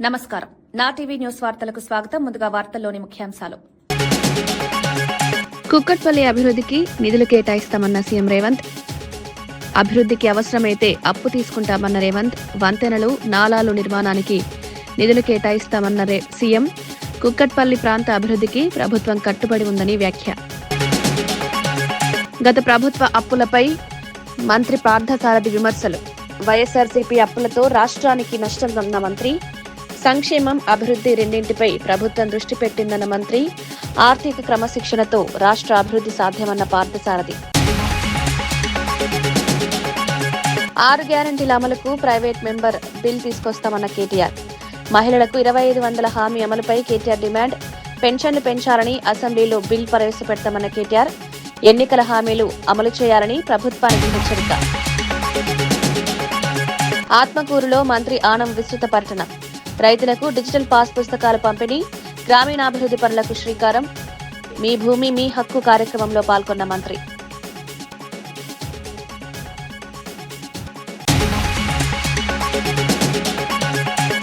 నమస్కారం. నా TV news వార్తలకు స్వాగతం. ముందుగా వార్తల్లోని ముఖ్యాంశాలు. కుక్కట్పల్లి అభివృద్ధికి నిధులు కేటాయిస్తామన్న సీఎం రేవంత్. అభివృద్ధికి అవసరమైతే అప్పు తీసుకుంటామన్న రేవంత్. వంతెనలు, నాలాలు నిర్మాణానికి నిధులు కేటాయిస్తామన్న సీఎం. కుక్కట్పల్లి ప్రాంత అభివృద్ధికి ప్రభుత్వం కట్టుబడి ఉందని వ్యాఖ్య. గత ప్రభుత్వ అప్పులపై మంత్రి పార్థసారథి విమర్శలు. వైఎస్ఆర్సీపీ అప్పులతో రాష్ట్రానికి నష్టం ఉన్న మంత్రి. సంక్షేమం, అభివృద్ధి రెండింటిపై ప్రభుత్వం దృష్టి పెట్టిందన్న మంత్రి. ఆర్థిక క్రమశిక్షణతో రాష్ట్ర అభివృద్ధి సాధ్యమన్న పార్థసారథి. 6 గ్యారంటీల అమలుకు ప్రైవేట్ మెంబర్ బిల్ తీసుకొస్తామన్న కేటీఆర్. మహిళలకు 2500 హామీ అమలుపై కేటీఆర్ డిమాండ్. పెన్షన్లు పెంచాలని అసెంబ్లీలో బిల్ ప్రవేశపెడతామన్న కేటీఆర్. ఎన్నికల హామీలు అమలు చేయాలని ప్రభుత్వానికి హెచ్చరిక. ఆత్మకూరులో మంత్రి ఆనం విస్తృత పర్యటన. రైతులకు డిజిటల్ పాస్ పుస్తకాల పంపిణీ. గ్రామీణాభివృద్ధి పనులకు శ్రీకారం. మీ భూమి మీ హక్కు కార్యక్రమంలో పాల్గొన్న మంత్రి.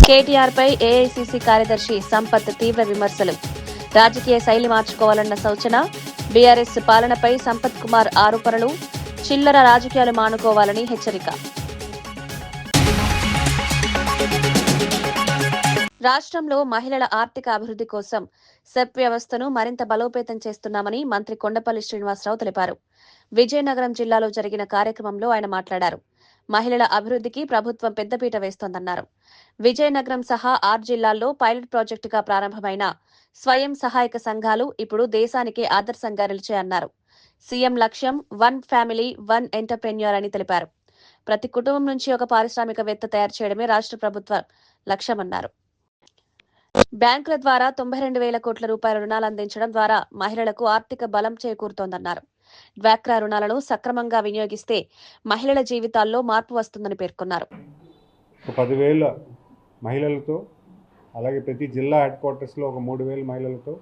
కేటీఆర్ పై ఏఐసీసీ కార్యదర్శి సంపత్ తీవ్ర విమర్శలు. రాజకీయ శైలి మార్చుకోవాలన్న సూచన. బీఆర్ఎస్ పాలనపై సంపత్ కుమార్ ఆరోపణలు. చిల్లర రాజకీయాలు మానుకోవాలని హెచ్చరిక. రాష్ట్రంలో మహిళల ఆర్థిక అభివృద్ధి కోసం సెప్ వ్యవస్థను మరింత బలోపేతం చేస్తున్నామని మంత్రి కొండపల్లి శ్రీనివాసరావు తెలిపారు. విజయనగరం జిల్లాలో జరిగిన కార్యక్రమంలో ఆయన మాట్లాడారు. మహిళల అభివృద్ధికి ప్రభుత్వం పెద్దపీట వేస్తోందన్నారు. విజయనగరం సహా 6 జిల్లాల్లో పైలట్ ప్రాజెక్టుగా ప్రారంభమైన స్వయం సహాయక సంఘాలు ఇప్పుడు దేశానికి ఆదర్శంగా నిలిచాయన్నారు. సీఎం లక్ష్యం 1 ఫ్యామిలీ 1 ఎంటర్ప్రెన్యూర్ అని తెలిపారు. ప్రతి కుటుంబం నుంచి ఒక పారిశ్రామికవేత్త తయారు చేయడమే రాష్ట్ర ప్రభుత్వ లక్ష్యమన్నారు. బ్యాంకుల ద్వారా 92,000 కోట్ల రూపాయల రుణాలు అందించడం ద్వారా మహిళలకు ఆర్థిక బలం చేకూరుతోందన్నారు. డ్వాక్రా రుణాలను సక్రమంగా వినియోగిస్తే మహిళల జీవితాల్లో మార్పు వస్తుందని పేర్కొన్నారు. 10,000 మహిళలతో, అలాగే ప్రతి జిల్లా హెడ్ క్వార్టర్స్లో ఒక 3,000 మహిళలతో,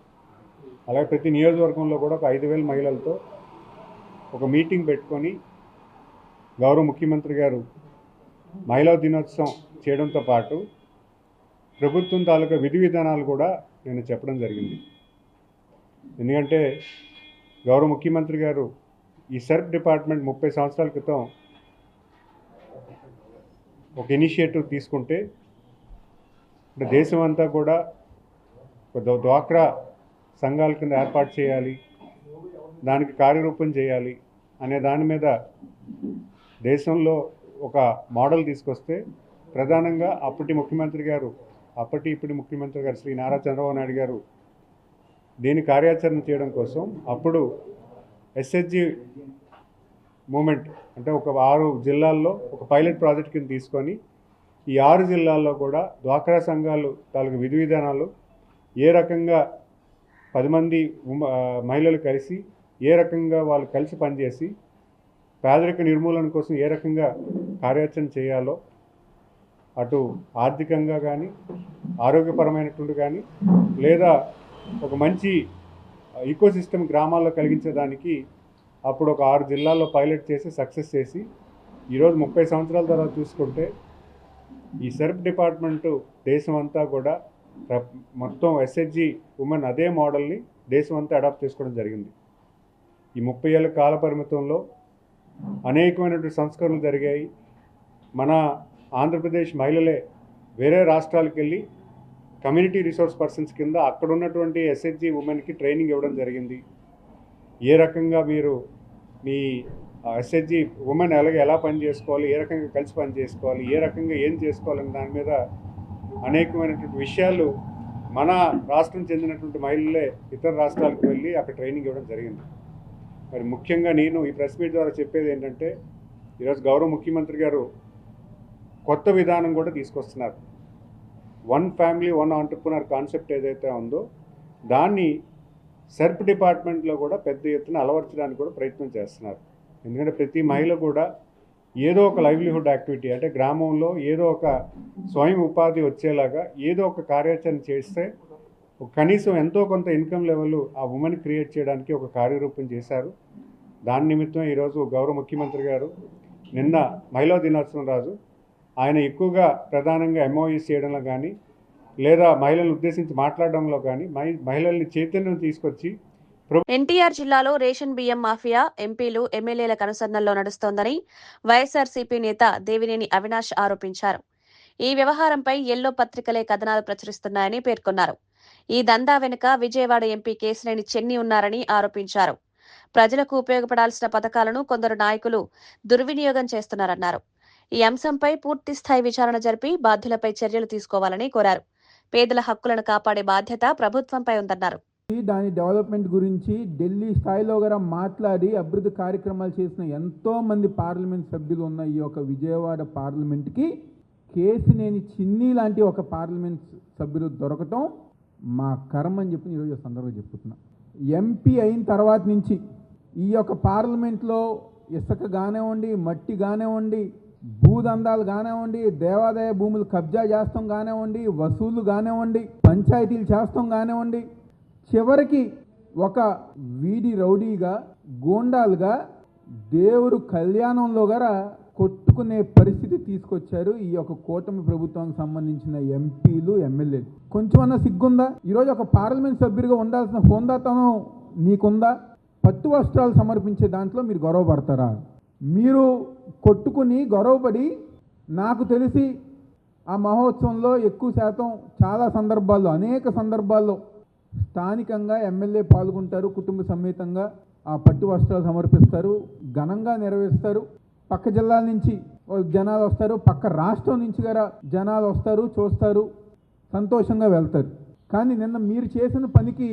అలాగే ప్రతి నియోజకవర్గంలో కూడా ఒక 5,000 మహిళలతో ఒక మీటింగ్ పెట్టుకొని గౌరవ ముఖ్యమంత్రి గారు మహిళా దినోత్సవం చేయడంతో పాటు ప్రభుత్వం తాలూకా విధి విధానాలు కూడా నేను చెప్పడం జరిగింది. ఎందుకంటే గౌరవ ముఖ్యమంత్రి గారు ఈ సెర్ప్ డిపార్ట్మెంట్ 30 సంవత్సరాల క్రితం ఒక ఇనిషియేటివ్ తీసుకుంటే దేశం అంతా కూడా డ్వాక్రా సంఘాల కింద ఏర్పాటు చేయాలి, దానికి కార్యరూపం చేయాలి అనే దాని మీద దేశంలో ఒక మోడల్ తీసుకొస్తే ప్రధానంగా ఇప్పటి ముఖ్యమంత్రి గారు శ్రీ నారా చంద్రబాబు నాయుడు గారు దీని కార్యాచరణ చేయడం కోసం అప్పుడు ఎస్హెచ్జి మూమెంట్ అంటే ఒక 6 జిల్లాల్లో ఒక పైలట్ ప్రాజెక్ట్ కింద తీసుకొని ఈ 6 జిల్లాల్లో కూడా డ్వాక్రా సంఘాలు తాలూకు విధి విధానాలు ఏ రకంగా 10 మంది మహిళలు కలిసి ఏ రకంగా వాళ్ళు కలిసి పనిచేసి పేదరిక నిర్మూలన కోసం ఏ రకంగా కార్యాచరణ చేయాలో అటు ఆర్థికంగా కానీ ఆరోగ్యపరమైనటువంటి కానీ లేదా ఒక మంచి ఈకోసిస్టమ్ గ్రామాల్లో కలిగించేదానికి అప్పుడు ఒక 6 జిల్లాల్లో పైలట్ చేసి సక్సెస్ చేసి ఈరోజు 30 సంవత్సరాల తర్వాత చూసుకుంటే ఈ సెర్ప్ డిపార్ట్మెంటు దేశం అంతా కూడా మొత్తం ఎస్హెచ్జి ఉమెన్ అదే మోడల్ని దేశం అంతా అడాప్ట్ చేసుకోవడం జరిగింది. ఈ 30 ఏళ్ళ కాల పరిమితంలో అనేకమైనటువంటి సంస్కరణలు జరిగాయి. మన ఆంధ్రప్రదేశ్ మహిళలే వేరే రాష్ట్రాలకు వెళ్ళి కమ్యూనిటీ రిసోర్స్ పర్సన్స్ కింద అక్కడ ఉన్నటువంటి ఎస్హెచ్జి ఉమెన్కి ట్రైనింగ్ ఇవ్వడం జరిగింది. ఏ రకంగా మీరు మీ ఎస్హెచ్జి ఉమెన్ ఎలా పని చేసుకోవాలి, ఏ రకంగా కలిసి పని చేసుకోవాలి, ఏ రకంగా ఏం చేసుకోవాలనే దాని మీద అనేకమైనటువంటి విషయాలు మన రాష్ట్రం చెందినటువంటి మహిళలే ఇతర రాష్ట్రాలకు వెళ్ళి అక్కడ ట్రైనింగ్ ఇవ్వడం జరిగింది. మరి ముఖ్యంగా నేను ఈ ప్రెస్ మీట్ ద్వారా చెప్పేది ఏంటంటే ఈరోజు గౌరవ ముఖ్యమంత్రి గారు కొత్త విధానం కూడా తీసుకొస్తున్నారు. 1 ఫ్యామిలీ 1 ఎంటర్ప్రెన్యూర్ కాన్సెప్ట్ ఏదైతే ఉందో దాన్ని సెర్ప్ డిపార్ట్మెంట్లో కూడా పెద్ద ఎత్తున అలవర్చడానికి కూడా ప్రయత్నం చేస్తున్నారు. ఎందుకంటే ప్రతి మహిళ కూడా ఏదో ఒక లైవ్లీహుడ్ యాక్టివిటీ అంటే గ్రామంలో ఏదో ఒక స్వయం ఉపాధి వచ్చేలాగా ఏదో ఒక కార్యాచరణ చేస్తే కనీసం ఎంతో కొంత ఇన్కమ్ లెవెల్ ఆ ఉమెన్ క్రియేట్ చేయడానికి ఒక కార్యరూపం చేశారు. దాని నిమిత్తం ఈరోజు గౌరవ ముఖ్యమంత్రి గారు నిన్న మహిళా దినోత్సవం రోజు ఆయన ఎక్కువగా ప్రధానంగా ఎంఓయూస్ చేయడంలో కానీ లేదా మహిళలను ఉద్దేశించి మాట్లాడడంలో కానీ మహిళల్ని చైతన్యం తీసుకొచ్చి ఎన్టీఆర్ జిల్లాలో రేషన్ బియ్యం మాఫియా ఎంపీలు ఎమ్మెల్యేల కనుసన్నల్లో నడుస్తోందని వైఎస్ఆర్సీపీ నేత దేవినేని అవినాష్ ఆరోపించారు. ఈ వ్యవహారంపై ఎల్లో పత్రికలే కథనాలు ప్రచురిస్తున్నాయని పేర్కొన్నారు. ఈ దందా వెనుక విజయవాడ ఎంపీ కేశినేని చెన్ని ఉన్నారని ఆరోపించారు. ప్రజలకు ఉపయోగపడాల్సిన పథకాలను కొందరు నాయకులు దుర్వినియోగం చేస్తున్నారన్నారు. ఈ అంశంపై పూర్తిస్థాయి విచారణ జరిపి బాధ్యులపై చర్యలు తీసుకోవాలని కోరారు. పేదల హక్కులను కాపాడే బాధ్యత ప్రభుత్వంపై ఉందన్నారు. దాని డెవలప్మెంట్ గురించి ఢిల్లీ స్థాయిలో కూడా మాట్లాడి అభివృద్ధి కార్యక్రమాలు చేసిన ఎంతో మంది పార్లమెంట్ సభ్యులు ఉన్న ఈ యొక్క విజయవాడ పార్లమెంట్కి కేశినేని చిన్ని లాంటి ఒక పార్లమెంట్ సభ్యులు దొరకటం మా కర్మ అని చెప్పి ఈరోజు సందర్భంగా చెప్పుతున్నా. ఎంపీ అయిన తర్వాత నుంచి ఈ యొక్క పార్లమెంట్లో ఇసుక కానివ్వండి, మట్టి కానివ్వండి, భూదందాలు కానివ్వండి, దేవాదాయ భూములు కబ్జా చేస్తాం కానివ్వండి, వసూలు కానివ్వండి, పంచాయతీలు చేస్తాం కానివ్వండి, చివరికి ఒక వీడి రౌడీగా గూండాలుగా దేవుడు కళ్యాణంలో గల కొట్టుకునే పరిస్థితి తీసుకొచ్చారు ఈ యొక్క కూటమి ప్రభుత్వానికి సంబంధించిన ఎంపీలు, ఎమ్మెల్యేలు. కొంచెమన్నా సిగ్గుందా? ఈరోజు ఒక పార్లమెంట్ సభ్యుడిగా ఉండాల్సిన హోందాతనం నీకుందా? పట్టు వస్త్రాలు సమర్పించే దాంట్లో మీరు గొడవపడతారా? మీరు కొట్టుకుని గొడవపడి, నాకు తెలిసి ఆ మహోత్సవంలో ఎక్కువ శాతం చాలా సందర్భాల్లో, అనేక సందర్భాల్లో స్థానికంగా ఎమ్మెల్యే పాల్గొంటారు, కుటుంబ సమేతంగా ఆ పట్టు వస్త్రాలు సమర్పిస్తారు, ఘనంగా నెరవేరుస్తారు. పక్క జిల్లాల నుంచి జనాలు వస్తారు, పక్క రాష్ట్రం నుంచి కూడా జనాలు వస్తారు, చూస్తారు, సంతోషంగా వెళ్తారు. కానీ నిన్న మీరు చేసిన పనికి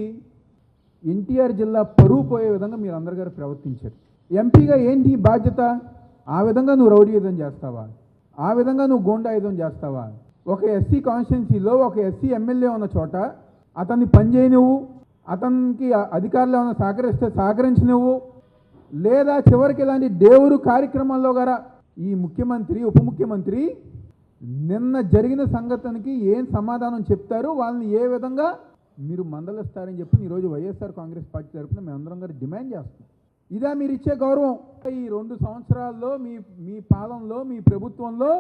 ఎన్టీఆర్ జిల్లా పరువు పోయే విధంగా మీరు అందరి గారు ప్రవర్తించారు. ఎంపీగా ఏంటి బాధ్యత? ఆ విధంగా నువ్వు రౌడీయుధం చేస్తావా? ఆ విధంగా నువ్వు గూండాయుధం చేస్తావా? ఒక ఎస్సీ కాన్స్టిట్యున్సీలో ఒక ఎస్సీ ఎమ్మెల్యే ఉన్న చోట అతన్ని పనిచేయనివ్వు, అతనికి అధికారులు ఏమైనా సహకరిస్తే సహకరించనివ్వు, లేదా చివరికి ఇలాంటి దేవుడు కార్యక్రమాల్లో గారా ఈ ముఖ్యమంత్రి, ఉప ముఖ్యమంత్రి నిన్న జరిగిన సంఘటనకి ఏం సమాధానం చెప్తారు, వాళ్ళని ఏ విధంగా మీరు మందలిస్తారని చెప్పి ఈరోజు వైఎస్ఆర్ కాంగ్రెస్ పార్టీ తరఫున మేమందరం గారు డిమాండ్ చేస్తున్నాం. ఇదా మీరు ఇచ్చే గౌరవం? ఈ 2 సంవత్సరాల్లో మీ పాలనలో, మీ ప్రభుత్వంలో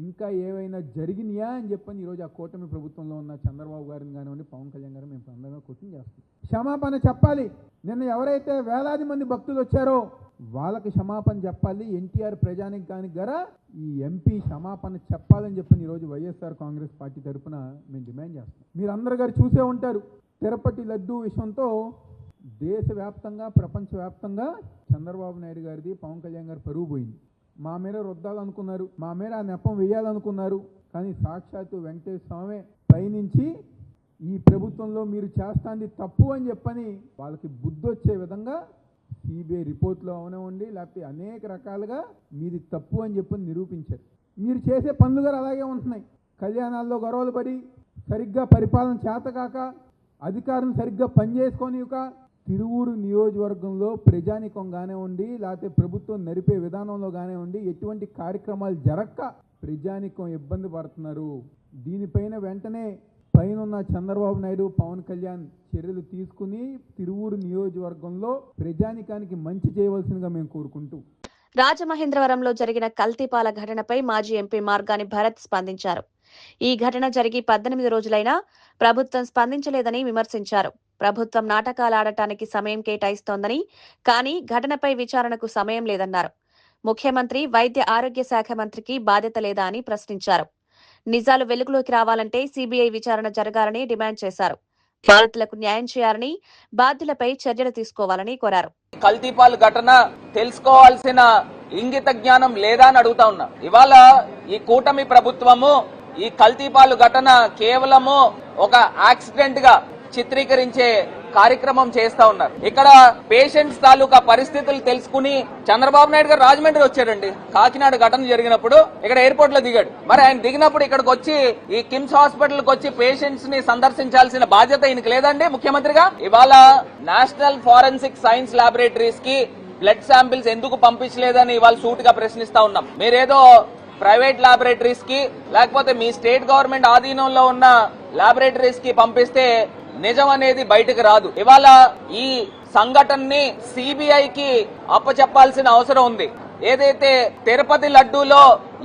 ఇంకా ఏవైనా జరిగినాయా అని చెప్పని ఈరోజు ఆ కూటమి ప్రభుత్వంలో ఉన్న చంద్రబాబు గారిని కానివ్వండి, పవన్ కళ్యాణ్ గారు మేము అందరం క్వశ్చన్ చేస్తాం. క్షమాపణ చెప్పాలి. నిన్న ఎవరైతే వేలాది మంది భక్తులు వచ్చారో వాళ్ళకి క్షమాపణ చెప్పాలి. ఎన్టీఆర్ ప్రజానికానికి గారా ఈ ఎంపీ క్షమాపణ చెప్పాలని చెప్పని ఈరోజు వైఎస్ఆర్ కాంగ్రెస్ పార్టీ తరఫున మేము డిమాండ్ చేస్తాం. మీరు అందరు గారు చూసే ఉంటారు, తిరుపతి లడ్డూ విషయంతో దేశవ్యాప్తంగా, ప్రపంచవ్యాప్తంగా చంద్రబాబు నాయుడు గారిది, పవన్ కళ్యాణ్ గారి పరువు పోయింది. మా మీద రుద్దాలనుకున్నారు, మా మీద ఆ నెపం వేయాలనుకున్నారు. కానీ సాక్షాత్తు వెంకటేశ్వర స్వామి పైనుంచి ఈ ప్రభుత్వంలో మీరు చేస్తాంది తప్పు అని చెప్పని వాళ్ళకి బుద్ధి వచ్చే విధంగా సిబిఐ రిపోర్ట్లో అవనివ్వండి, లేకపోతే అనేక రకాలుగా మీది తప్పు అని చెప్పని నిరూపించారు. మీరు చేసే పనులు కూడా అలాగే ఉంటున్నాయి. కళ్యాణాల్లో గొడవలు పడి, సరిగ్గా పరిపాలన చేతకాక, అధికారులు సరిగ్గా పనిచేసుకోనిక, తిరువూరు నియోజకవర్గంలో ప్రజానికం కానివ్వండి, లేకపోతే ప్రభుత్వం నడిపే విధానంలో కానివ్వండి, ఎటువంటి కార్యక్రమాలు జరక్క ప్రజానికం ఇబ్బంది పడుతున్నారు. దీనిపైన వెంటనే పైన చంద్రబాబు నాయుడు, పవన్ కళ్యాణ్ చర్యలు తీసుకుని తిరువూరు నియోజకవర్గంలో ప్రజానికానికి మంచి చేయవలసిందిగా మేము కోరుకుంటూ. రాజమహేంద్రవరంలో జరిగిన కల్తీపాల ఘటనపై మాజీ ఎంపీ మార్గాని భరత్ స్పందించారు. ఈ ఘటన జరిగి 18 రోజులైనా ప్రభుత్వం స్పందించలేదని విమర్శించారు. ప్రభుత్వం నాటకాలు ఆడటానికి సమయం కేటాయిస్తోందని, కానీ ఘటనపై విచారణకు సమయం లేదన్నారు. ముఖ్యమంత్రి, వైద్య ఆరోగ్య శాఖ మంత్రికి బాధ్యత లేదా అని ప్రశ్నించారు. నిజాలు వెలుగులోకి రావాలంటే సిబిఐ విచారణ జరగాలని డిమాండ్ చేశారు. బాధితులకు న్యాయం చేయాలని, బాధ్యులపై చర్యలు తీసుకోవాలని కోరారు. కల్తీపాలు ఘటన తెలుసుకోవాల్సిన ఇంగిత జ్ఞానం లేదా అని అడుగుతా ఉన్నా. ఇవాళ ఈ కూటమి ప్రభుత్వము ఈ కల్తీపాలు ఘటన కేవలము ఒక యాక్సిడెంట్ గా చిత్రీకరించే కార్యక్రమం చేస్తా ఉన్నారు. ఇక్కడ పేషెంట్స్ తాలూకా పరిస్థితులు తెలుసుకుని చంద్రబాబు నాయుడు గారు రాజమండ్రి వచ్చాడండి. కాకినాడ ఘటన జరిగినప్పుడు ఇక్కడ ఎయిర్పోర్ట్ లో దిగాడు. మరి ఆయన దిగినప్పుడు ఇక్కడికి వచ్చి ఈ కిమ్స్ హాస్పిటల్ కి వచ్చి పేషెంట్స్ ని సందర్శించాల్సిన బాధ్యత ఈయనకి లేదండి ముఖ్యమంత్రిగా? ఇవాళ నేషనల్ ఫోరెన్సిక్ సైన్స్ ల్యాబొరేటరీస్ కి బ్లడ్ శాంపిల్స్ ఎందుకు పంపించలేదని ఇవాళ సూటిగా ప్రశ్నిస్తా ఉన్నాం. మీరేదో ప్రైవేట్ ల్యాబొరేటరీస్ కి, లేకపోతే మీ స్టేట్ గవర్నమెంట్ ఆధీనంలో ఉన్న ల్యాబొరేటరీస్ కి పంపిస్తే నిజం అనేది బయటకు రాదు. ఇవాళ ఈ సంఘటనని సిబిఐకి అప్పచెప్పాల్సిన అవసరం ఉంది. ఏదైతే తిరుపతి లడ్డూలో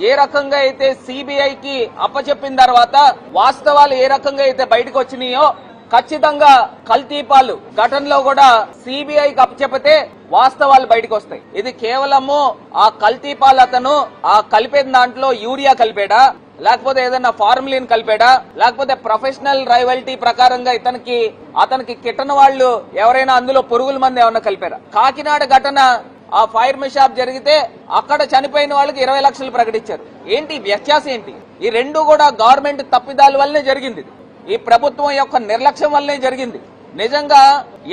ఏ రకంగా అయితే సిబిఐకి అప్పచెప్పిన తర్వాత వాస్తవాలు ఏ రకంగా అయితే బయటకు వచ్చినాయో ఖచ్చితంగా కల్తీపాలు ఘటనలో కూడా సిబిఐకి అప్పచెప్పితే వాస్తవాలు బయటకు వస్తాయి. ఇది కేవలము ఆ కల్తీపాలు అతను ఆ కలిపేన దాంట్లో యూరియా కలిపాడా, లేకపోతే ఏదైనా ఫార్ములిన్ కలిపాడా, లేకపోతే ప్రొఫెషనల్ రైవల్టీ ప్రకారంగా అతనికి కిట్టన వాళ్ళు ఎవరైనా అందులో పురుగుల మంది ఏమన్నా కలిపారా? కాకినాడ ఘటన ఆ ఫైర్ షాప్ జరిగితే అక్కడ చనిపోయిన వాళ్ళకి 20 లక్షలు ప్రకటించారు. ఏంటి వ్యత్యాసం ఏంటి? ఈ రెండు కూడా గవర్నమెంట్ తప్పిదాల వల్లనే జరిగింది. ఈ ప్రభుత్వం యొక్క నిర్లక్ష్యం వల్లనే జరిగింది. నిజంగా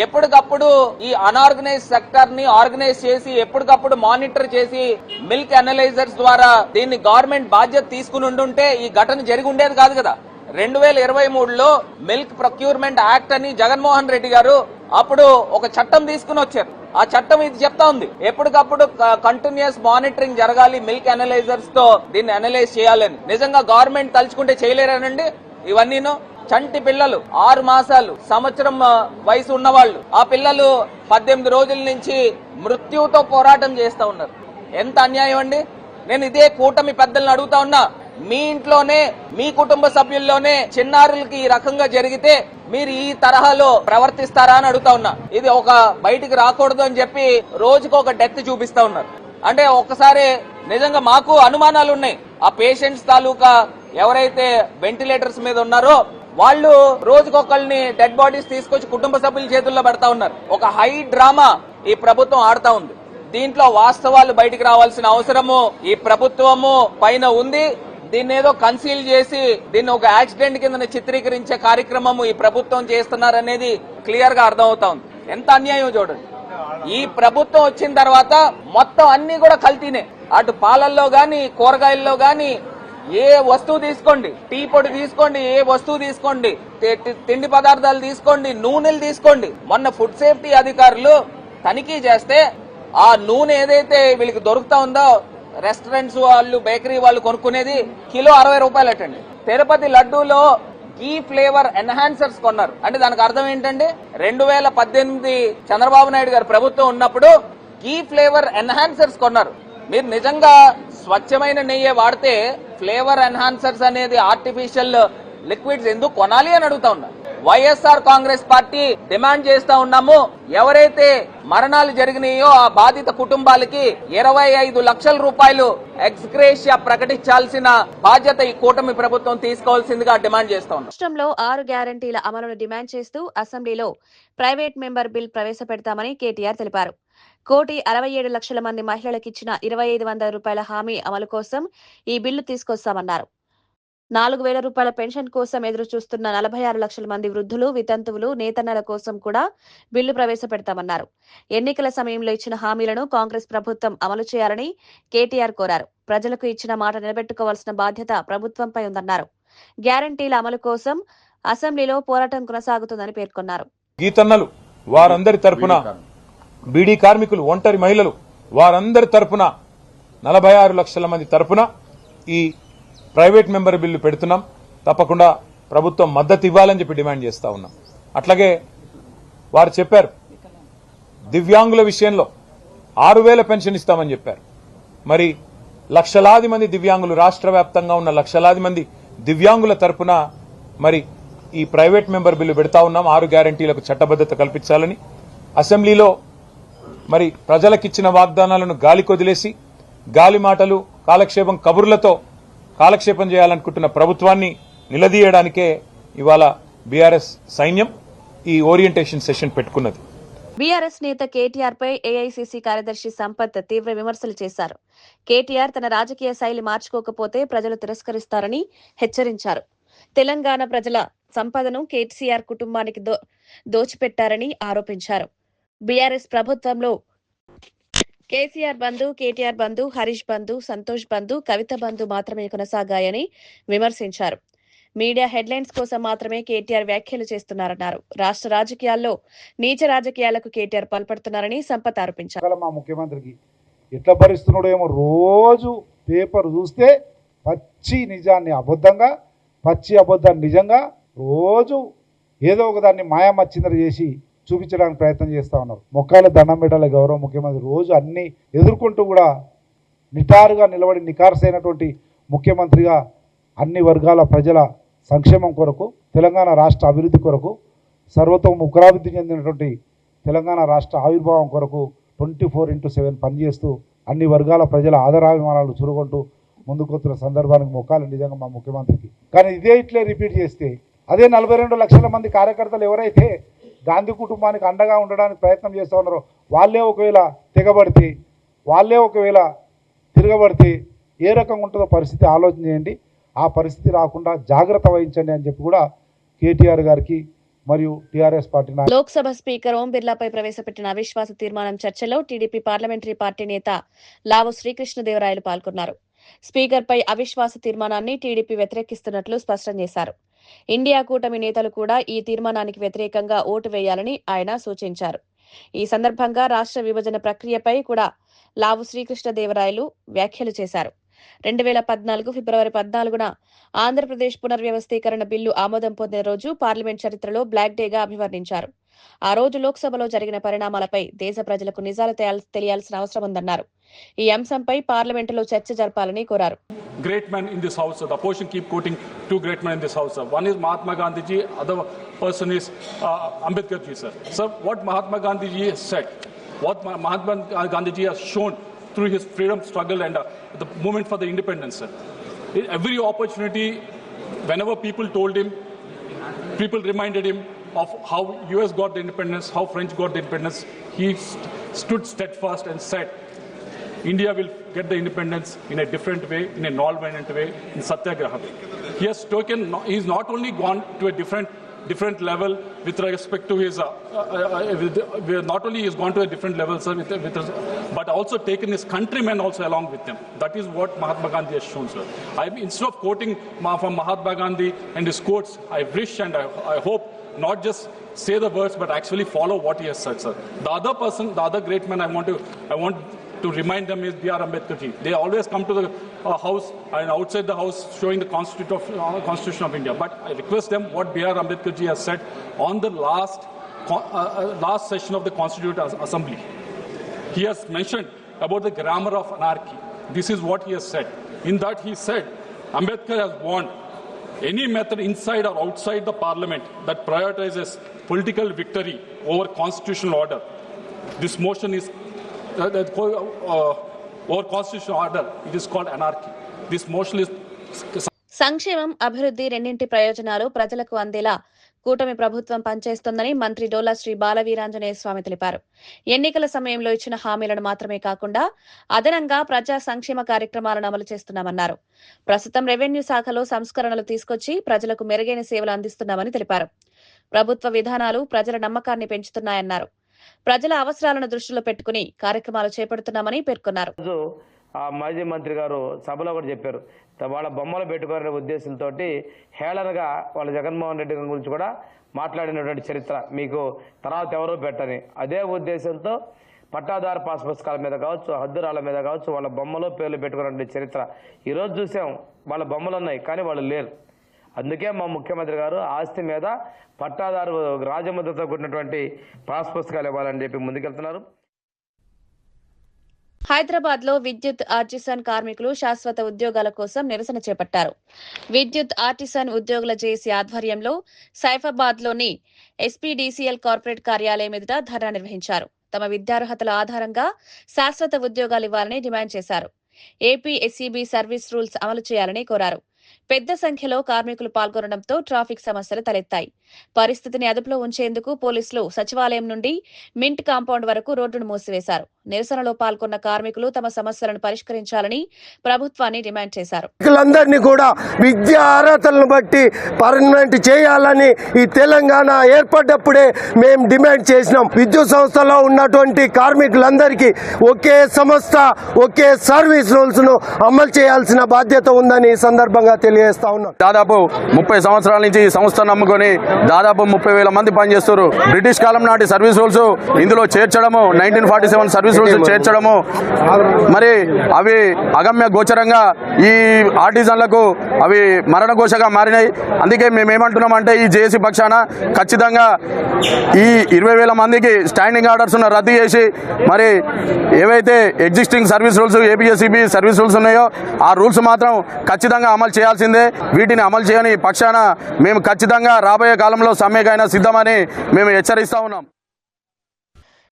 ఎప్పటికప్పుడు ఈ అన్ఆర్గనైజ్ సెక్టర్ ని ఆర్గనైజ్ చేసి ఎప్పటికప్పుడు మానిటర్ చేసి మిల్క్ అనలైజర్స్ ద్వారా దీన్ని గవర్నమెంట్ బాధ్యత తీసుకుని ఉండుంటే ఈ ఘటన జరిగి ఉండేది కాదు కదా. 2023లో మిల్క్ ప్రొక్యూర్మెంట్ యాక్ట్ అని జగన్మోహన్ రెడ్డి గారు అప్పుడు ఒక చట్టం తీసుకుని వచ్చారు. ఆ చట్టం ఇది చెప్తా ఉంది, ఎప్పటికప్పుడు కంటిన్యూస్ మానిటరింగ్ జరగాలి, మిల్క్ అనలైజర్స్ తో దీన్ని అనలైజ్ చేయాలని. నిజంగా గవర్నమెంట్ తలుచుకుంటే చేయలేరనండి ఇవన్నీను. చంటి పిల్లలు 6 మాసాలు సంవత్సరం వయసు ఉన్నవాళ్ళు, ఆ పిల్లలు 18 రోజుల నుంచి మృత్యువుతో పోరాటం చేస్తా ఉన్నారు. ఎంత అన్యాయం అండి. నేను ఇదే కూటమి పెద్దలను అడుగుతా ఉన్నా, మీ ఇంట్లోనే మీ కుటుంబ సభ్యుల్లోనే చిన్నారులకి ఈ రకంగా జరిగితే మీరు ఈ తరహాలో ప్రవర్తిస్తారా అని అడుగుతా ఉన్నా. ఇది ఒక బయటికి రాకూడదు అని చెప్పి రోజుకు ఒక డెత్ చూపిస్తా ఉన్నారు. అంటే ఒక్కసారి నిజంగా మాకు అనుమానాలు ఉన్నాయి. ఆ పేషెంట్స్ తాలూకా ఎవరైతే వెంటిలేటర్స్ మీద ఉన్నారో వాళ్ళు రోజుకొకళ్ళని డెడ్ బాడీస్ తీసుకొచ్చి కుటుంబ సభ్యుల చేతుల్లో పెడతా ఉన్నారు. ఒక హై డ్రామా ఈ ప్రభుత్వం ఆడుతా ఉంది. దీంట్లో వాస్తవాలు బయటికి రావాల్సిన అవసరము ఈ ప్రభుత్వము పైన ఉంది. దీన్ని ఏదో కన్సీల్ చేసి దీన్ని ఒక యాక్సిడెంట్ కింద చిత్రీకరించే కార్యక్రమము ఈ ప్రభుత్వం చేస్తున్నారనేది క్లియర్ గా అర్థమవుతా ఉంది. ఎంత అన్యాయం చూడండి. ఈ ప్రభుత్వం వచ్చిన తర్వాత మొత్తం అన్ని కూడా కల్తీనే. అటు పాలల్లో గాని, కూరగాయల్లో గాని, ఏ వస్తువు తీసుకోండి, టీ పొడి తీసుకోండి, ఏ వస్తువు తీసుకోండి, తిండి పదార్థాలు తీసుకోండి, నూనెలు తీసుకోండి. మొన్న ఫుడ్ సేఫ్టీ అధికారులు తనిఖీ చేస్తే ఆ నూనె ఏదైతే వీళ్ళకి దొరుకుతా ఉందో రెస్టారెంట్స్ వాళ్ళు, బేకరీ వాళ్ళు కొనుక్కునేది కిలో 60 రూపాయలు అటండి. తిరుపతి లడ్డూలో గీ ఫ్లేవర్ ఎన్హాన్సర్స్ కొన్నారు. అంటే దానికి అర్థం ఏంటంటే 2018 చంద్రబాబు నాయుడు గారు ప్రభుత్వం ఉన్నప్పుడు గీ ఫ్లేవర్ ఎన్హాన్సర్స్ కొన్నారు. మీరు నిజంగా స్వచ్ఛమైన నెయ్యి వాడితే ఫ్లేవర్ ఎన్హాన్సర్స్ అనేది ఆర్టిఫిషియల్ లిక్విడ్స్ ఎందుకు కొనాలి అని అడుగుతా ఉన్నా. వైఎస్ఆర్ కాంగ్రెస్ పార్టీ డిమాండ్ చేస్తా ఉన్నాము, ఎవరైతే మరణాలు జరిగినాయో ఆ బాధిత కుటుంబాలకి 25 లక్షల రూపాయలు ఎక్స్గ్రేషియా ప్రకటించాల్సిన బాధ్యత ఈ కూటమి ప్రభుత్వం తీసుకోవాల్సిందిగా డిమాండ్ చేస్తా ఉన్నాం. రాష్ట్రంలో 6 గ్యారంటీల అమలును డిమాండ్ చేస్తూ అసెంబ్లీలో ప్రైవేట్ మెంబర్ బిల్ ప్రవేశపెడతామని కేటీఆర్ తెలిపారు. 1,67,00,000 మంది మహిళలకిచ్చిన 2,500 రూపాయల హామీ అమలు కోసం ఈ బిల్లు తీసుకొస్తామన్నారు. 4,000 రూపాయల పెన్షన్ కోసం ఎదురు చూస్తున్న 46 లక్షల మంది వృద్ధులు, వితంతువులు, నేతన్నల కోసం కూడా బిల్లు ప్రవేశపెడతామన్నారు. ఎన్నికల సమయంలో ఇచ్చిన హామీలను కాంగ్రెస్ ప్రభుత్వం అమలు చేయాలని కేటీఆర్ కోరారు. ప్రజలకు ఇచ్చిన మాట నిలబెట్టుకోవాల్సిన బాధ్యత ప్రభుత్వంపై ఉందన్నారు. గ్యారంటీల అమలు కోసం అసెంబ్లీలో పోరాటం కొనసాగుతుందని పేర్కొన్నారు. గీతన్నలు వారందరి తరపున, బీడీ కార్మికులు, ఒంటరి మహిళలు వారందరి తరపున 46 లక్షల మంది తరపున ఈ ప్రైవేట్ మెంబర్ బిల్లు పెడుతున్నాం. తప్పకుండా ప్రభుత్వం మద్దతు ఇవ్వాలని చెప్పి డిమాండ్ చేస్తా ఉన్నాం. అట్లాగే వారు చెప్పారు దివ్యాంగుల విషయంలో 6,000 పెన్షన్ ఇస్తామని చెప్పారు. మరి లక్షలాది మంది దివ్యాంగులు, రాష్ట్ర వ్యాప్తంగా ఉన్న లక్షలాది మంది దివ్యాంగుల తరపున మరి ఈ ప్రైవేట్ మెంబర్ బిల్లు పెడతా ఉన్నాం. 6 గ్యారంటీలకు చట్టబద్దత కల్పించాలని. అసెంబ్లీలో మరి ప్రజలకిచ్చిన వాగ్దానాలను గాలికి వదిలేసి గాలి మాటలు, కాలక్షేపం కబుర్లతో కాలక్షేపం చేయాలనుకుంటున్న ప్రభుత్వాన్ని నిలదీయడానికే ఇవాళ బీఆర్ఎస్ సైన్యం ఈ ఓరియంటేషన్ సెషన్ పెట్టుకున్నది. బీఆర్ఎస్ నేత కేటీఆర్ పై ఏఐసీసీ కార్యదర్శి సంపత్ తీవ్ర విమర్శలు చేశారు. కేటీఆర్ తన రాజకీయ శైలి మార్చుకోకపోతే ప్రజలు తిరస్కరిస్తారని హెచ్చరించారు. తెలంగాణ ప్రజల సంపదను కేసీఆర్ కుటుంబానికి దోచిపెట్టారని ఆరోపించారు. బీఆర్ఎస్ ప్రభుత్వంలో కేసీఆర్ బంధు, కేటీఆర్ బంధు, హరీష్ బంధు, సంతోష్ బంధు, కవిత బంధు మాత్రమే కొనసాగాయని విమర్శించారు. మీడియా హెడ్లైన్స్ కోసం మాత్రమే కేటీఆర్ వ్యాఖ్యలు చేస్తున్నారన్నారు. రాష్ట్ర రాజకీయాల్లో నీచ రాజకీయాలకు కేటీఆర్ పాల్పడుతున్నారని సంపత్ ఆరోపించారు. మా ముఖ్యమంత్రికి ఎట్లా భరిస్తున్నాడో ఏమో, రోజు పేపర్ చూస్తే పచ్చి నిజాన్ని అబద్ధంగా, పచ్చి అబద్ధాన్ని నిజంగా రోజు ఏదో ఒకదాన్ని మాయామచ్చిందర చేసి చూపించడానికి ప్రయత్నం చేస్తూ ఉన్నారు. మొక్కాల దండం పెట్టాలి గౌరవ ముఖ్యమంత్రి. రోజు అన్ని ఎదుర్కొంటూ కూడా నిటారుగా నిలబడి నికార్సైనటువంటి ముఖ్యమంత్రిగా అన్ని వర్గాల ప్రజల సంక్షేమం కొరకు, తెలంగాణ రాష్ట్ర అభివృద్ధి కొరకు, సర్వతోముఖాభివృద్ధి చెందినటువంటి తెలంగాణ రాష్ట్ర ఆవిర్భావం కొరకు 24/7 పనిచేస్తూ అన్ని వర్గాల ప్రజల ఆదరాభిమానాలు చురుగొంటూ ముందుకొస్తున్న సందర్భానికి మొక్కాలి నిజంగా మా ముఖ్యమంత్రికి. కానీ ఇదే ఇట్లే రిపీట్ చేస్తే అదే 42 లక్షల మంది కార్యకర్తలు ఎవరైతే గాంధీ కుటుంబానికి అండగా ఉండడానికి ప్రయత్నం చేస్తూ ఉన్నారో వాళ్ళే ఒకవేళ తెగబడితే, వాళ్ళే ఒకవేళ తిరగబడితే ఏ రకంగా ఉంటుందో పరిస్థితి ఆలోచన చేయండి. ఆ పరిస్థితి రాకుండా జాగ్రత్త వహించండి అని చెప్పి కూడా కేటీఆర్ గారికి మరియు టీఆర్ఎస్ పార్టీ లోక్సభ స్పీకర్ ఓం బిర్లాపై ప్రవేశపెట్టిన అవిశ్వాస తీర్మానం చర్చలో టీడీపీ పార్లమెంటరీ పార్టీ నేత లావు శ్రీకృష్ణదేవరాయలు పాల్గొన్నారు. స్పీకర్పై అవిశ్వాస తీర్మానాన్ని టీడీపీ వ్యతిరేకిస్తున్నట్లు స్పష్టం చేశారు. ఇండియా కూటమి నేతలు కూడా ఈ తీర్మానానికి వ్యతిరేకంగా ఓటు వేయాలని ఆయన సూచించారు. ఈ సందర్భంగా రాష్ట్ర విభజన ప్రక్రియపై కూడా లావు శ్రీకృష్ణదేవరాయలు వ్యాఖ్యలు చేశారు. 2014 ఫిబ్రవరి 14న ఆంధ్రప్రదేశ్ పునర్వ్యవస్థీకరణ బిల్లు ఆమోదం పొందిన రోజు పార్లమెంట్ చరిత్రలో బ్లాక్ డేగా అభివర్ణించారు. ఆ రోజు లోక్సభలో జరిగిన పరిణామాలపై దేశ ప్రజలకు నిజాలు తెలియాల్సిన అవసరం ఉందన్నారు. ఈ అంశంపై పార్లమెంటులో చర్చ జరపాలని కోరారు. Great men in this house, the opposition keep quoting two great men in this house. One is Mahatma Gandhi ji, other person is Ambedkar ji, sir. Sir, what Mahatma Gandhi ji has said, what Mahatma Gandhi ji has shown through his freedom struggle and the movement for the independence, sir. In every opportunity, whenever people told him, people reminded him of how US got the independence, how French got the independence, he stood steadfast and said, India will get the independence in a different way, in a non-violent way, in Satyagraha. He has taken, he's not only gone to a different level with respect to his, not only he's gone to a different level, sir, but also taken his countrymen also along with him. That is what Mahatma Gandhi has shown, sir. Instead of quoting from Mahatma Gandhi and his quotes, I wish and I hope not just say the words, but actually follow what he has said, sir. The other person, the other great man I want to remind them is B.R. Ambedkar ji. They always come to the house and outside the house showing the Constitution of India. But I request them what B.R. Ambedkar ji has said on the last session of the Constituent Assembly. He has mentioned about the grammar of anarchy. This is what he has said. In that he said, Ambedkar has warned any method inside or outside the parliament that prioritizes political victory over constitutional order. This motion is over constitutional order. It is called anarchy. This motion is. సంక్షేమం, అభివృద్ధి రెండింటి ప్రయోజనాలు ప్రజలకు అందేలా కూటమి ప్రభుత్వం పనిచేస్తోందని మంత్రి డోలా శ్రీ బాలవీరాంజనేయ స్వామి తెలిపారు. ఎన్నికల సమయంలో ఇచ్చిన హామీలను మాత్రమే కాకుండా అదనంగా ప్రజా సంక్షేమ కార్యక్రమాలను అమలు చేస్తున్నామన్నారు. ప్రస్తుతం రెవెన్యూ శాఖలో సంస్కరణలు తీసుకొచ్చి ప్రజలకు మెరుగైన సేవలు అందిస్తున్నామని తెలిపారు. ప్రభుత్వ విధానాలు ప్రజల నమ్మకాన్ని పెంచుతున్నాయన్నారు. ప్రజల అవసరాలను దృష్టిలో పెట్టుకుని కార్యక్రమాలు చేపడుతున్నామని పేర్కొన్నారు. మాజీ మంత్రి గారు సభలో కూడా చెప్పారు, వాళ్ళ బొమ్మలు పెట్టుకునే ఉద్దేశంతో హేళనగా వాళ్ళ జగన్మోహన్ రెడ్డి గురించి కూడా మాట్లాడినటువంటి చరిత్ర మీకు తర్వాత ఎవరో పెట్టని అదే ఉద్దేశంతో పట్టాదారు పాస్ పుస్తకాల మీద కావచ్చు, హద్దురాల మీద కావచ్చు, వాళ్ళ బొమ్మలు పేర్లు పెట్టుకునే చరిత్ర. ఈరోజు చూసాం, వాళ్ళ బొమ్మలు ఉన్నాయి కానీ వాళ్ళు లేరు. అందుకే మా ముఖ్యమంత్రి గారు ఆస్తి మీద పట్టాదారు రాజముద్రతో కూడినటువంటి పాస్ పుస్తకాలు ఇవ్వాలని చెప్పి ముందుకెళ్తున్నారు. హైదరాబాద్ లో విద్యుత్ ఆర్టిసన్ కార్మికులు శాశ్వత ఉద్యోగాల కోసం నిరసన చేపట్టారు. విద్యుత్ ఆర్టిసన్ ఉద్యోగుల జేఏసీ ఆధ్వర్యంలో సైఫాబాద్ లోని ఎస్పీడీసీఎల్ కార్పొరేట్ కార్యాలయం ఎదుట ధర్నా నిర్వహించారు. తమ విద్యార్హతల ఆధారంగా శాశ్వత ఉద్యోగాలు ఇవ్వాలని డిమాండ్ చేశారు. ఏపీ ఎస్ఈబీ సర్వీస్ రూల్స్ అమలు చేయాలని కోరారు. పెద్ద సంఖ్యలో కార్మికులు పాల్గొనడంతో ట్రాఫిక్ సమస్యలు తలెత్తాయి. పరిస్థితిని అదుపులో ఉంచేందుకు పోలీసులు సచివాలయం నుండి మింట్ కాంపౌండ్ వరకు రోడ్డును మూసివేశారు. నిరసనలో పాల్గొన్న కార్మికులు తమ సమస్యలను పరిష్కరించాలని ప్రభుత్వాన్ని డిమాండ్ చేశారు. అందరినీ కూడా విద్యా అర్హతలను బట్టి పర్మనెంట్ చేయాలని ఈ తెలంగాణ ఏర్పడ్డప్పుడే మేము డిమాండ్ చేసినాం. విద్యుత్ సంస్థలో ఉన్నటువంటి కార్మికులందరికీ ఒకే సంస్థ, ఒకే సర్వీస్ రూల్స్ ను అమలు చేయాల్సిన బాధ్యత ఉందని ఈ సందర్భంగా తెలియజేస్తా ఉన్నాం. దాదాపు 30 సంవత్సరాల నుంచి ఈ సంస్థను నమ్ముకొని దాదాపు 30,000 మంది పనిచేస్తారు. బ్రిటిష్ కాలం నాటి సర్వీస్ రూల్స్ ఇందులో చేర్చడము, 1947 సర్వీస్ రూల్స్ చేర్చడము మరి అవి అగమ్య గోచరంగా ఈ ఆర్టిజన్లకు అవి మరణఘోషగా మారినాయి. అందుకే మేము ఏమంటున్నామంటే ఈ జేఏసీ పక్షాన ఖచ్చితంగా ఈ 20,000 మందికి స్టాండింగ్ ఆర్డర్స్ రద్దు చేసి మరి ఏవైతే existing service rules APSCB service rules ఉన్నాయో ఆ రూల్స్ మాత్రం ఖచ్చితంగా అమలు చేయాల్సిందే. వీటిని అమలు చేయని పక్షాన మేము ఖచ్చితంగా రాబోయే కాలంలో సమ్మెకైనా సిద్ధమని మేము హెచ్చరిస్తా ఉన్నాం.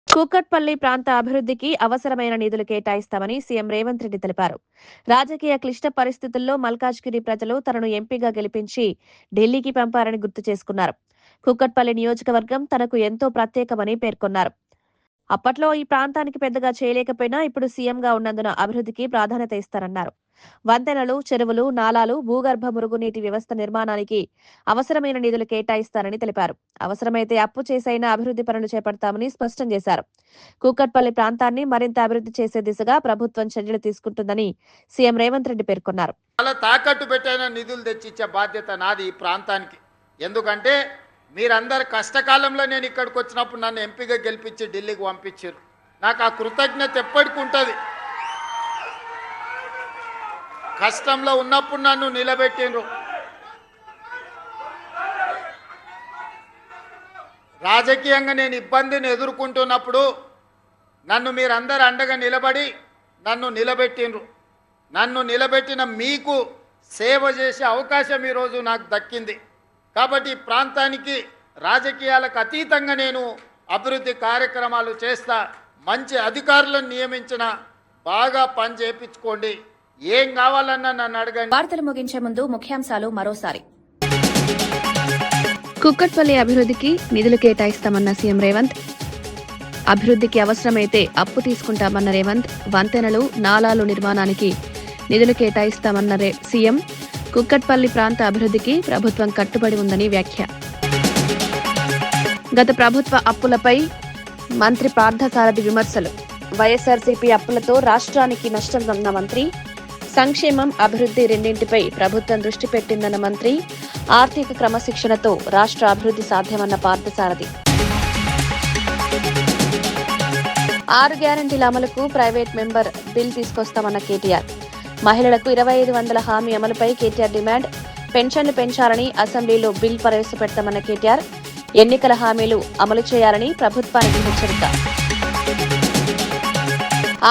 కూకట్పల్లి ప్రాంత అభివృద్ధికి అవసరమైన నిధులు కేటాయిస్తామని సీఎం రేవంత్ రెడ్డి తెలిపారు. రాజకీయ క్లిష్ట పరిస్థితుల్లో మల్కాజ్గిరి ప్రజలు తనను ఎంపీగా గెలిపించి ఢిల్లీకి పంపారని గుర్తు చేసుకున్నారు. కూకట్పల్లి నియోజకవర్గం తనకు ఎంతో ప్రత్యేకమని పేర్కొన్నారు. అప్పట్లో ఈ ప్రాంతానికి పెద్దగా చేయలేకపోయినా ఇప్పుడు సీఎంగా ఉన్నందున అభివృద్ధికి ప్రాధాన్యత ఇస్తారన్నారు. వంతెనలు, చెరువులు, నాలాలు, భూగర్భ మురుగునీటి వ్యవస్థ నిర్మాణానికి అవసరమైన నిధులు కేటాయిస్తారని తెలిపారు. అవసరమైతే అప్పు చేసైనా అభివృద్ధి పనులు చేపడతామని స్పష్టం చేశారు. కూకట్పల్లి ప్రాంతాన్ని మరింత అభివృద్ధి చేసే దిశగా ప్రభుత్వం చర్యలు తీసుకుంటుందని సీఎం రేవంత్ రెడ్డి పేర్కొన్నారు. అలా తాకట్టు పెట్టైన నిధులు తెచ్చిచ్చే బాధ్యత నాది ఈ ప్రాంతానికి. ఎందుకంటే మీరందరు కష్టకాలంలో నేను ఇక్కడికి వచ్చినప్పుడు నన్ను ఎంపీగా గెలిపించి ఢిల్లీకి పంపించారు. నాకు ఆ కృతజ్ఞత ఎప్పటికి ఉంటుంది. కష్టంలో ఉన్నప్పుడు నన్ను నిలబెట్టిండ్రు. రాజకీయంగా నేను ఇబ్బందిని ఎదుర్కొంటున్నప్పుడు నన్ను మీరందరూ అండగా నిలబడి నన్ను నిలబెట్టిండ్రు. నన్ను నిలబెట్టిన మీకు సేవ చేసే అవకాశం ఈరోజు నాకు దక్కింది. కాబట్టి ఈ ప్రాంతానికి రాజకీయాలకు అతీతంగా నేను అభివృద్ధి కార్యక్రమాలు చేస్తా. మంచి అధికారులను నియమించిన బాగా పని చేయించుకోండి. ఏం కావాలన్నా నన్ను అడగండి. వార్తలు ముగించే ముందు ముఖ్యాంశాలు మరోసారి. కుక్కట్పల్లి అభివృద్ధికి నిధులు కేటాయిస్తామన్న సీఎం రేవంత్. అభివృద్ధికి అవసరమైతే అప్పు తీసుకుంటామన్న రేవంత్. వంతెనలు, నాలాలు నిర్మాణానికి నిధులు కేటాయిస్తామన్న సీఎం. కుక్కట్పల్లి ప్రాంత అభివృద్ధికి ప్రభుత్వం కట్టుబడి ఉందని వ్యాఖ్య. గత ప్రభుత్వ అప్పులపై మంత్రి పార్థసారథి విమర్శలు. వైఎస్ఆర్సీపీ అప్పులతో రాష్ట్రానికి నష్టం ఉన్న మంత్రి. సంక్షేమం, అభివృద్ధి రెండింటిపై ప్రభుత్వం దృష్టి పెట్టిందన్న మంత్రి. ఆర్థిక క్రమశిక్షణతో రాష్ట్ర అభివృద్ధి సాధ్యమన్న పార్థసారథి. 6 గ్యారంటీల అమలుకు ప్రైవేట్ మెంబర్ బిల్ తీసుకొస్తామన్న కేటీఆర్. మహిళలకు 2,500 హామీ అమలుపై కేటీఆర్ డిమాండ్. పెన్షన్లు పెంచాలని అసెంబ్లీలో బిల్ ప్రవేశపెడతామన్న కేటీఆర్. ఎన్నికల హామీలు అమలు చేయాలని ప్రభుత్వానికి హెచ్చరిక.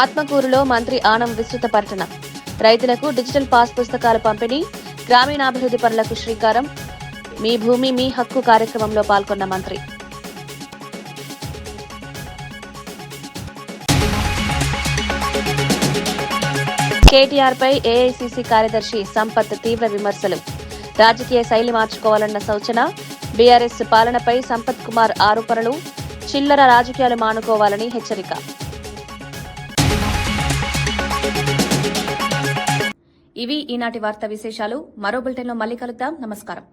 ఆత్మకూరులో మంత్రి ఆనం విస్తృత పర్యటన. రైతులకు డిజిటల్ పాస్ పుస్తకాల పంపిణీ. గ్రామీణాభివృద్ధి పనులకు శ్రీకారం. మీ భూమి మీ హక్కు కార్యక్రమంలో పాల్గొన్న మంత్రి. కేటీఆర్ పై ఏఐసీసీ కార్యదర్శి సంపత్ తీవ్ర విమర్శలు. రాజకీయ శైలి మార్చుకోవాలన్న సూచన. బీఆర్ఎస్ పాలనపై సంపత్ కుమార్ ఆరోపణలు. చిల్లర రాజకీయాలు మానుకోవాలని హెచ్చరిక. ఇవి ఈనాటి వార్తా విశేషాలు. మరో బులెటిన్లో మళ్ళీ కలుద్దాం. నమస్కారం.